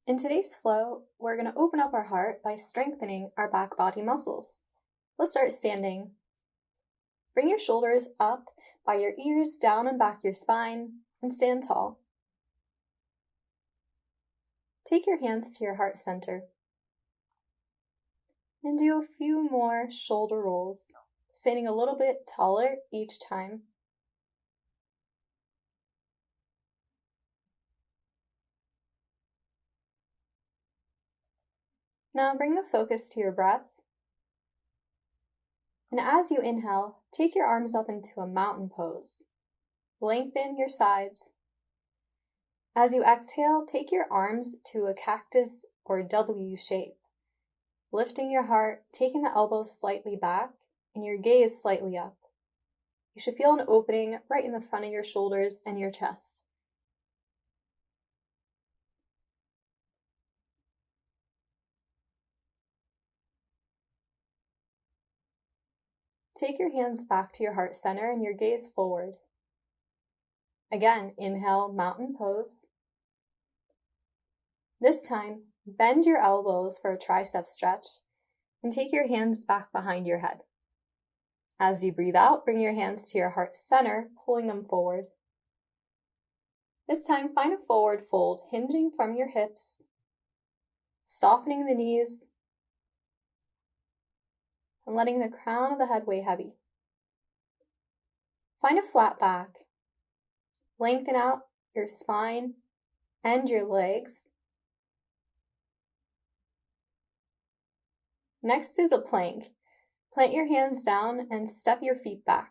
In today's flow, we're going to open up our heart by strengthening our back body muscles. Let's start standing. Bring your shoulders up by your ears, down and back your spine, and stand tall. Take your hands to your heart center. And do a few more shoulder rolls, standing a little bit taller each time. Now bring the focus to your breath. And as you inhale, take your arms up into a mountain pose. Lengthen your sides. As you exhale, take your arms to a cactus or W shape. Lifting your heart, taking the elbows slightly back, and your gaze slightly up. You should feel an opening right in the front of your shoulders and your chest. Take your hands back to your heart center and your gaze forward. Again, inhale, mountain pose. This time, bend your elbows for a tricep stretch and take your hands back behind your head. As you breathe out, bring your hands to your heart center, pulling them forward. This time, find a forward fold, hinging from your hips, softening the knees, and letting the crown of the head weigh heavy. Find a flat back. Lengthen out your spine and your legs. Next is a plank. Plant your hands down and step your feet back.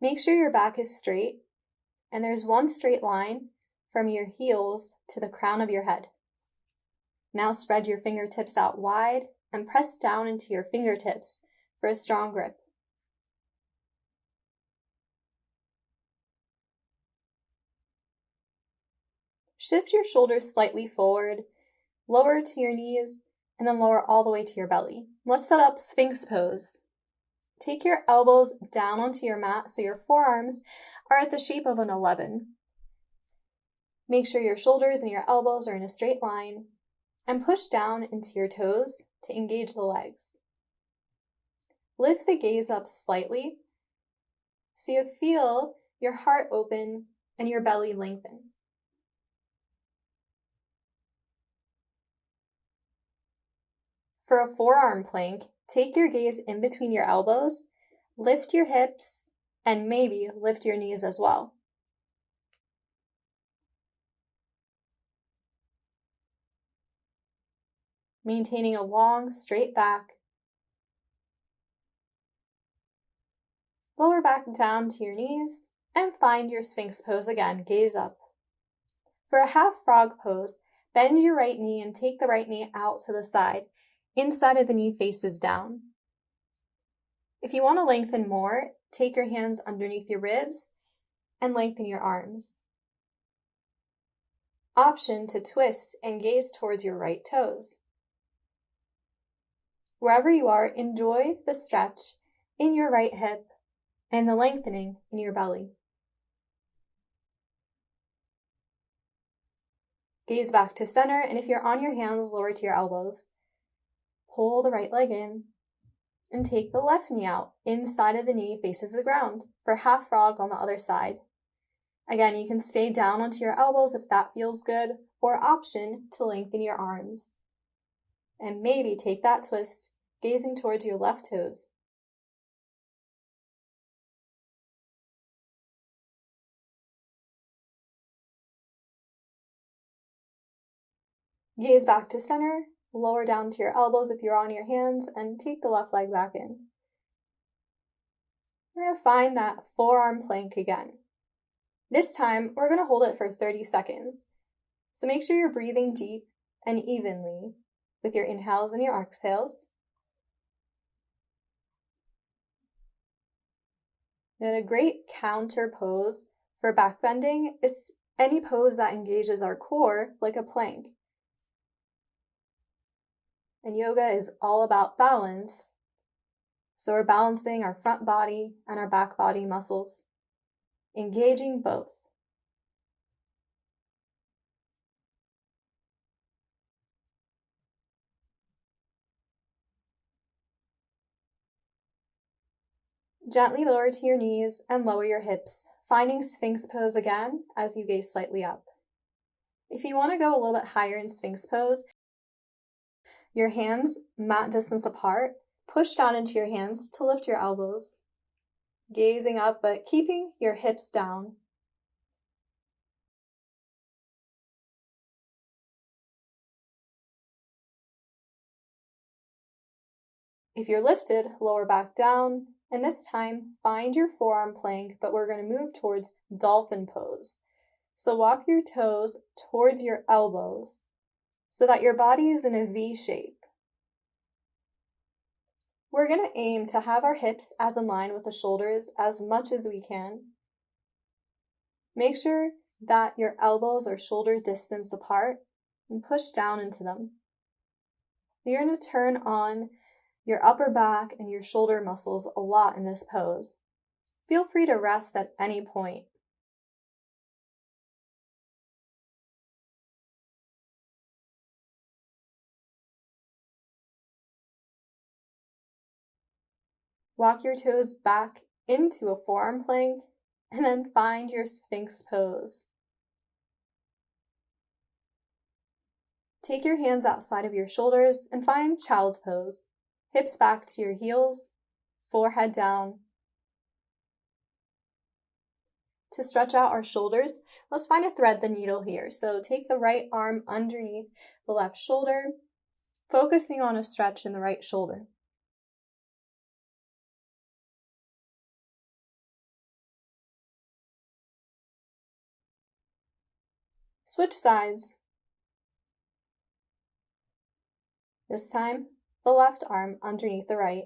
Make sure your back is straight and there's one straight line from your heels to the crown of your head. Now spread your fingertips out wide and press down into your fingertips for a strong grip. Shift your shoulders slightly forward, lower to your knees, and then lower all the way to your belly. Let's set up Sphynx Pose. Take your elbows down onto your mat so your forearms are at the shape of an 11. Make sure your shoulders and your elbows are in a straight line, and push down into your toes to engage the legs. Lift the gaze up slightly so you feel your heart open and your belly lengthen. For a forearm plank, take your gaze in between your elbows, lift your hips, and maybe lift your knees as well. Maintaining a long, straight back. Lower back down to your knees, and find your Sphynx pose again, gaze up. For a half frog pose, bend your right knee and take the right knee out to the side. Inside of the knee faces down. If you want to lengthen more, take your hands underneath your ribs and lengthen your arms. Option to twist and gaze towards your right toes. Wherever you are, enjoy the stretch in your right hip and the lengthening in your belly. Gaze back to center, and if you're on your hands, lower to your elbows. Pull the right leg in and take the left knee out. Inside of the knee faces the ground for half frog on the other side. Again, you can stay down onto your elbows if that feels good, or option to lengthen your arms. And maybe take that twist, gazing towards your left toes. Gaze back to center, lower down to your elbows if you're on your hands, and take the left leg back in. We're going to find that forearm plank again. This time, we're going to hold it for 30 seconds. So make sure you're breathing deep and evenly with your inhales and your exhales. And a great counter pose for back bending is any pose that engages our core, like a plank. And yoga is all about balance. So we're balancing our front body and our back body muscles, engaging both. Gently lower to your knees and lower your hips, finding Sphynx Pose again as you gaze slightly up. If you want to go a little bit higher in Sphynx Pose, your hands mat distance apart, push down into your hands to lift your elbows. Gazing up, but keeping your hips down. If you're lifted, lower back down, and this time find your forearm plank, but we're going to move towards Dolphin Pose. So walk your toes towards your elbows so that your body is in a V shape. We're going to aim to have our hips as in line with the shoulders as much as we can. Make sure that your elbows are shoulder distance apart and push down into them. You're going to turn on your upper back and your shoulder muscles a lot in this pose. Feel free to rest at any point. Walk your toes back into a forearm plank and then find your Sphynx Pose. Take your hands outside of your shoulders and find Child's Pose. Hips back to your heels, forehead down. To stretch out our shoulders, let's find a thread the needle here. So take the right arm underneath the left shoulder, focusing on a stretch in the right shoulder. Switch sides. This time, the left arm underneath the right.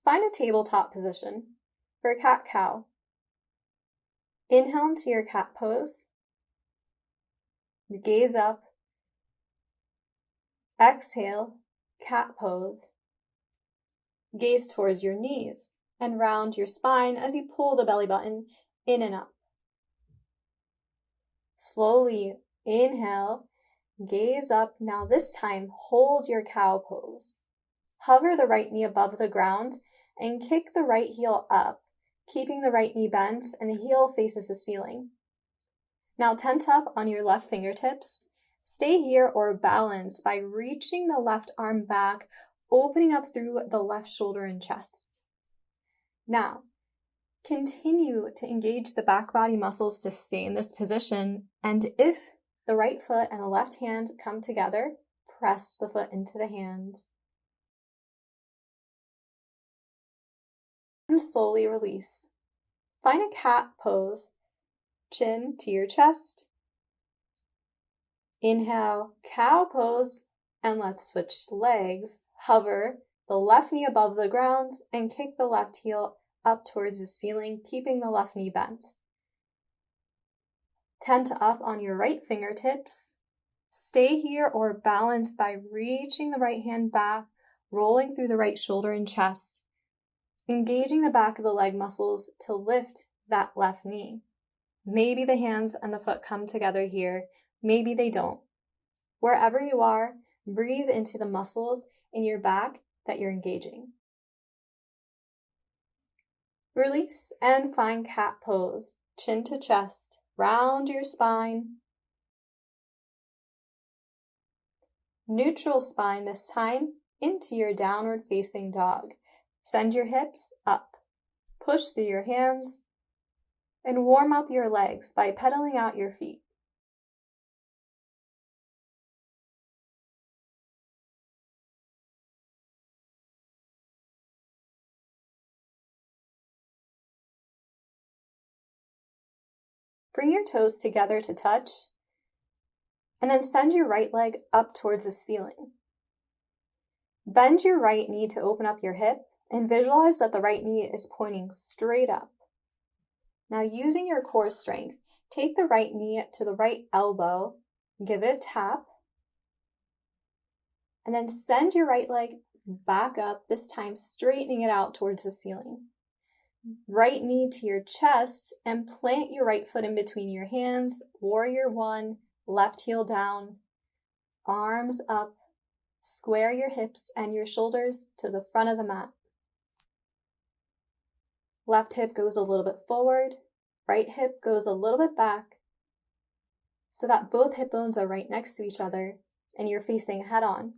Find a tabletop position for cat-cow. Inhale into your cat pose. Gaze up. Exhale, cat pose. Gaze towards your knees and round your spine as you pull the belly button in and up. Slowly inhale, gaze up. Now this time, hold your cow pose. Hover the right knee above the ground and kick the right heel up, keeping the right knee bent and the heel faces the ceiling. Now tent up on your left fingertips. Stay here or balance by reaching the left arm back, opening up through the left shoulder and chest. Now, continue to engage the back body muscles to stay in this position, and if the right foot and the left hand come together, press the foot into the hand. And slowly release. Find a cat pose, chin to your chest. Inhale, cow pose, and let's switch legs. Hover the left knee above the ground and kick the left heel up towards the ceiling, keeping the left knee bent. Tent up on your right fingertips. Stay here or balance by reaching the right hand back, rolling through the right shoulder and chest, engaging the back of the leg muscles to lift that left knee. Maybe the hands and the foot come together here. Maybe they don't. Wherever you are, breathe into the muscles in your back that you're engaging. Release and find cat pose, chin to chest, round your spine. Neutral spine this time into your downward facing dog. Send your hips up. Push through your hands and warm up your legs by pedaling out your feet. Bring your toes together to touch, and then send your right leg up towards the ceiling. Bend your right knee to open up your hip, and visualize that the right knee is pointing straight up. Now, using your core strength, take the right knee to the right elbow, give it a tap, and then send your right leg back up, this time straightening it out towards the ceiling. Right knee to your chest and plant your right foot in between your hands, warrior one, left heel down, arms up, square your hips and your shoulders to the front of the mat. Left hip goes a little bit forward, right hip goes a little bit back, so that both hip bones are right next to each other and you're facing head on.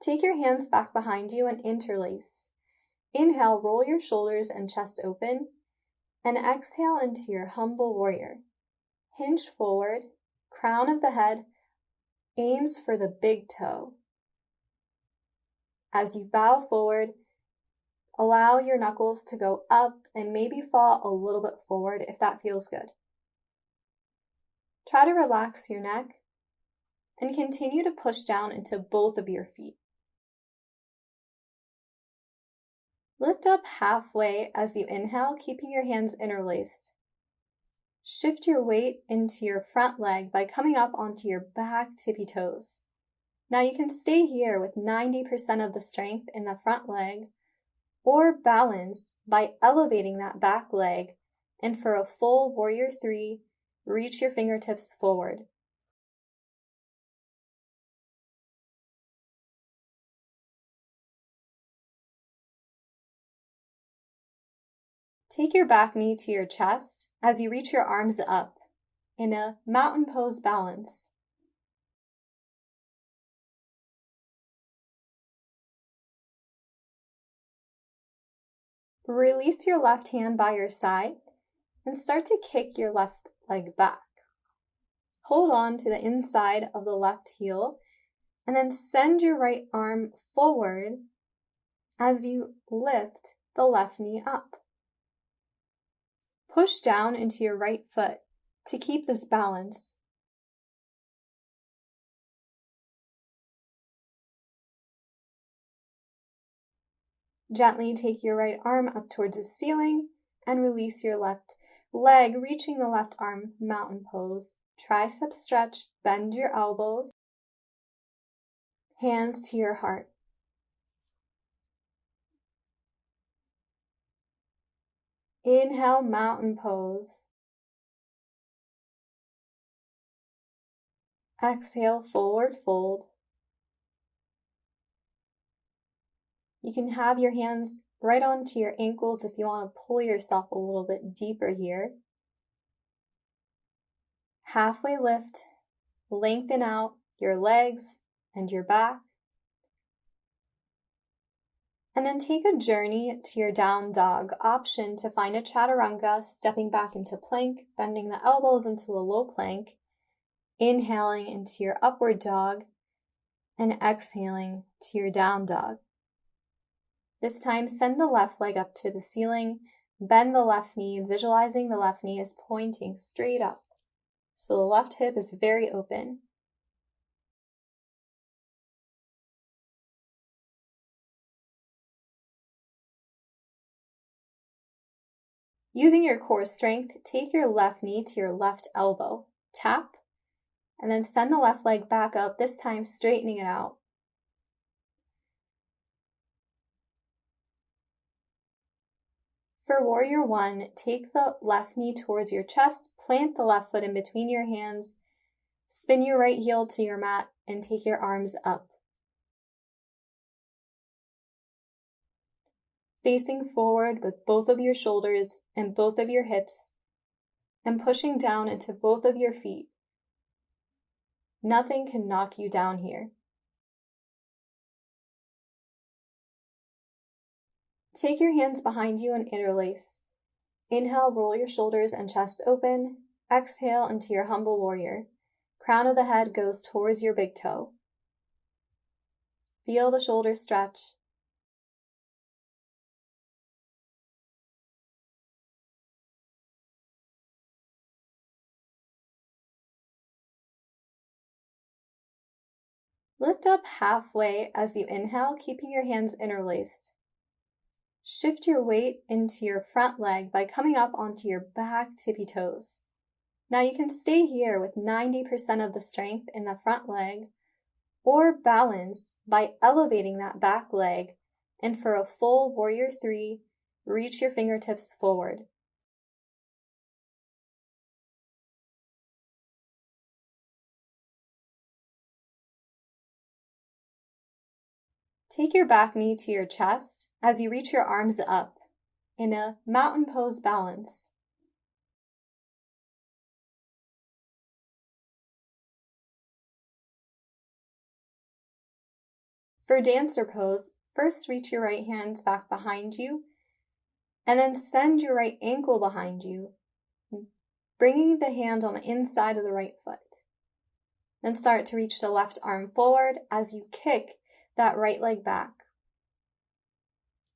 Take your hands back behind you and interlace. Inhale, roll your shoulders and chest open, and exhale into your humble warrior. Hinge forward, crown of the head aims for the big toe. As you bow forward, allow your knuckles to go up and maybe fall a little bit forward if that feels good. Try to relax your neck and continue to push down into both of your feet. Lift up halfway as you inhale, keeping your hands interlaced. Shift your weight into your front leg by coming up onto your back tippy toes. Now you can stay here with 90% of the strength in the front leg, or balance by elevating that back leg, and for a full warrior 3, reach your fingertips forward. Take your back knee to your chest as you reach your arms up in a mountain pose balance. Release your left hand by your side and start to kick your left leg back. Hold on to the inside of the left heel and then send your right arm forward as you lift the left knee up. Push down into your right foot to keep this balance. Gently take your right arm up towards the ceiling and release your left leg, reaching the left arm, mountain pose. Tricep stretch, bend your elbows, hands to your heart. Inhale, mountain pose. Exhale, forward fold. You can have your hands right onto your ankles if you want to pull yourself a little bit deeper here. Halfway lift, lengthen out your legs and your back. And then take a journey to your down dog. Option to find a chaturanga, stepping back into plank, bending the elbows into a low plank, inhaling into your upward dog, and exhaling to your down dog. This time, send the left leg up to the ceiling, bend the left knee, visualizing the left knee is pointing straight up. So the left hip is very open. Using your core strength, take your left knee to your left elbow. Tap, and then send the left leg back up, this time straightening it out. For warrior 1, take the left knee towards your chest, plant the left foot in between your hands, spin your right heel to your mat, and take your arms up. Facing forward with both of your shoulders and both of your hips, and pushing down into both of your feet. Nothing can knock you down here. Take your hands behind you and interlace. Inhale, roll your shoulders and chest open. Exhale into your humble warrior. Crown of the head goes towards your big toe. Feel the shoulders stretch. Lift up halfway as you inhale, keeping your hands interlaced. Shift your weight into your front leg by coming up onto your back tippy toes. Now you can stay here with 90% of the strength in the front leg, or balance by elevating that back leg, and for a full warrior 3, reach your fingertips forward. Take your back knee to your chest as you reach your arms up in a mountain pose balance. For dancer pose, first reach your right hands back behind you, and then send your right ankle behind you, bringing the hand on the inside of the right foot. Then start to reach the left arm forward as you kick that right leg back.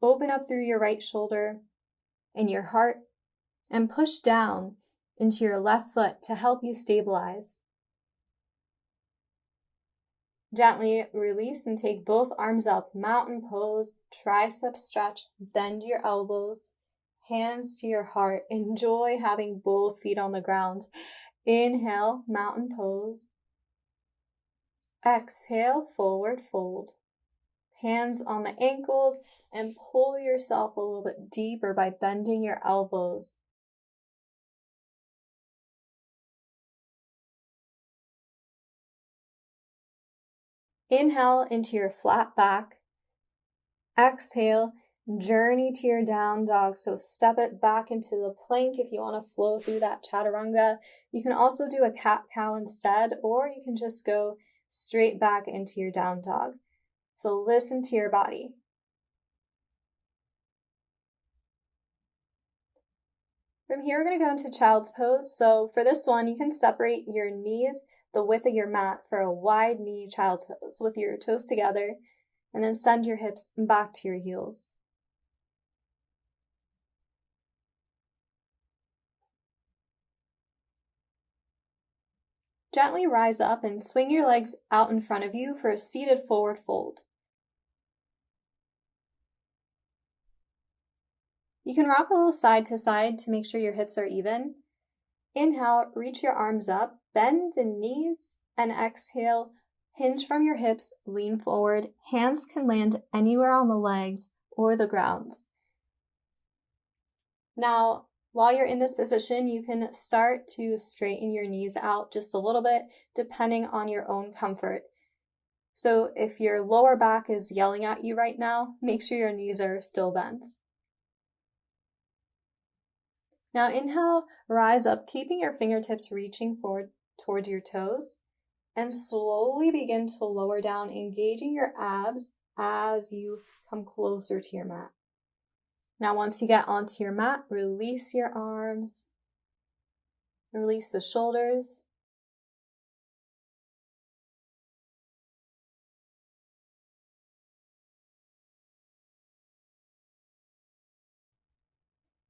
Open up through your right shoulder and your heart, and push down into your left foot to help you stabilize. Gently release and take both arms up, mountain pose, tricep stretch, bend your elbows, hands to your heart. Enjoy having both feet on the ground. Inhale, mountain pose. Exhale, forward fold. Hands on the ankles and pull yourself a little bit deeper by bending your elbows. Inhale into your flat back. Exhale, journey to your down dog. So step it back into the plank if you want to flow through that chaturanga. You can also do a cat-cow instead, or you can just go straight back into your down dog. So listen to your body. From here, we're going to go into child's pose. So for this one, you can separate your knees the width of your mat for a wide knee child's pose with your toes together, and then send your hips back to your heels. Gently rise up and swing your legs out in front of you for a seated forward fold. You can rock a little side to side to make sure your hips are even. Inhale, reach your arms up, bend the knees, and exhale, hinge from your hips, lean forward. Hands can land anywhere on the legs or the ground. Now, while you're in this position, you can start to straighten your knees out just a little bit, depending on your own comfort. So if your lower back is yelling at you right now, make sure your knees are still bent. Now inhale, rise up, keeping your fingertips reaching forward towards your toes, and slowly begin to lower down, engaging your abs as you come closer to your mat. Now once you get onto your mat, release your arms, release the shoulders.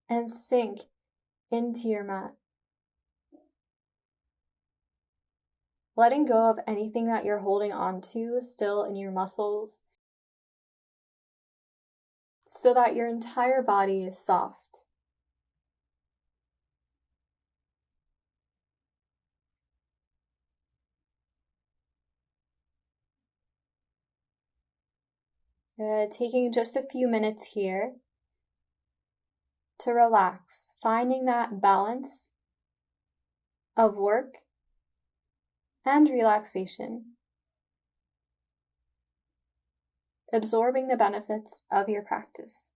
And sink into your mat. Letting go of anything that you're holding on to still in your muscles so that your entire body is soft. Taking just a few minutes here to relax, finding that balance of work and relaxation, absorbing the benefits of your practice.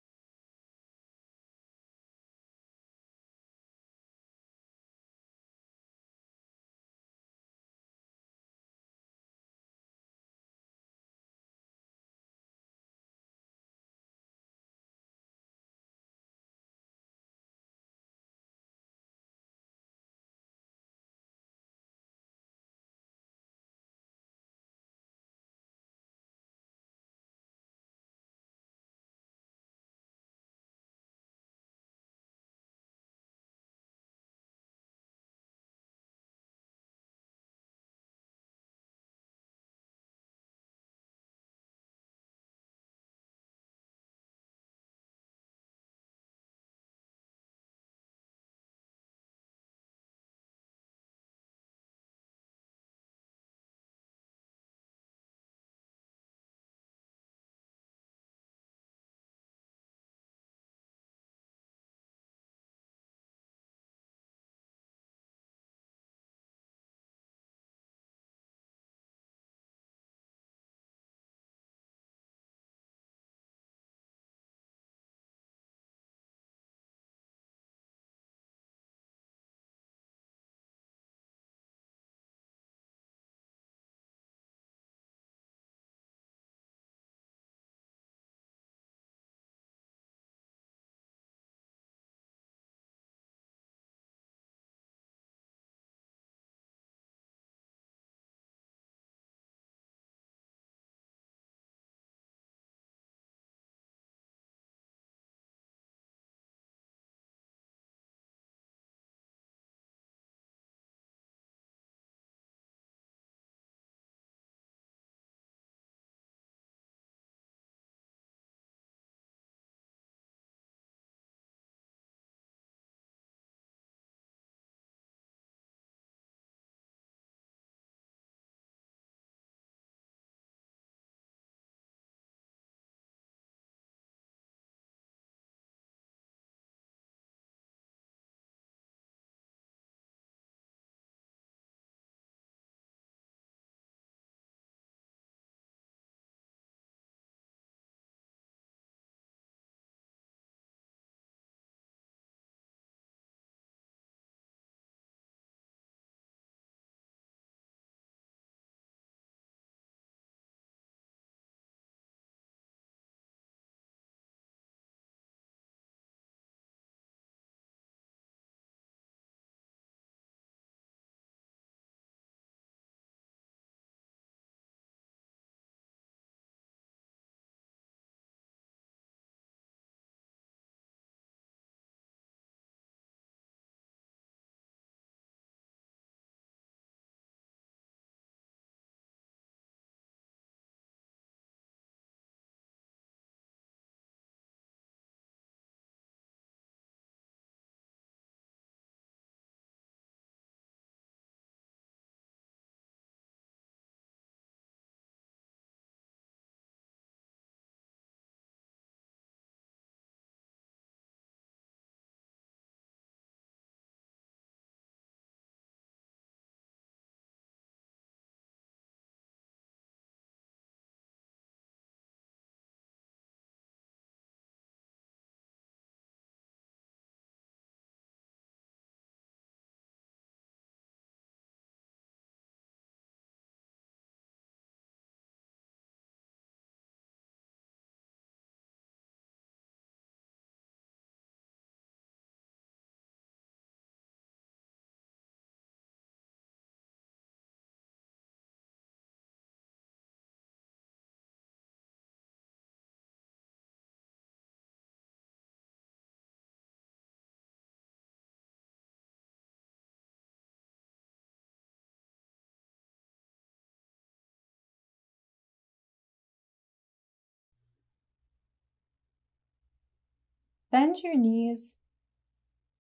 Bend your knees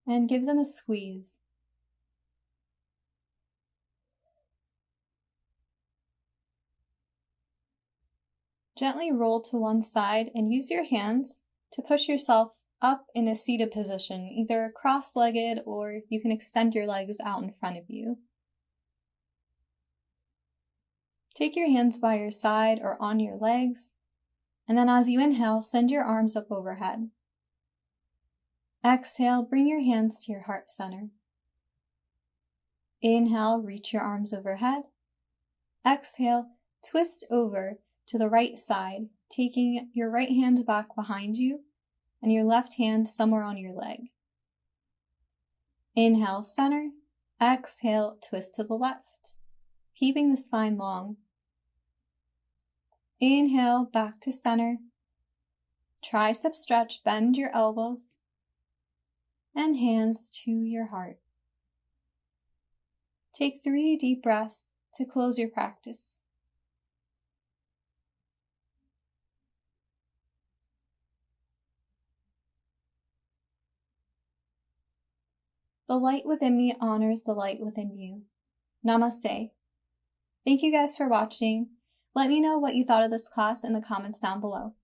and give them a squeeze. Gently roll to one side and use your hands to push yourself up in a seated position, either cross-legged or you can extend your legs out in front of you. Take your hands by your side or on your legs, and then as you inhale, send your arms up overhead. Exhale, bring your hands to your heart center. Inhale, reach your arms overhead. Exhale, twist over to the right side, taking your right hand back behind you and your left hand somewhere on your leg. Inhale, center. Exhale, twist to the left, keeping the spine long. Inhale, back to center. Tricep stretch, bend your elbows and hands to your heart. Take 3 deep breaths to close your practice. The light within me honors the light within you. Namaste. Thank you guys for watching. Let me know what you thought of this class in the comments down below.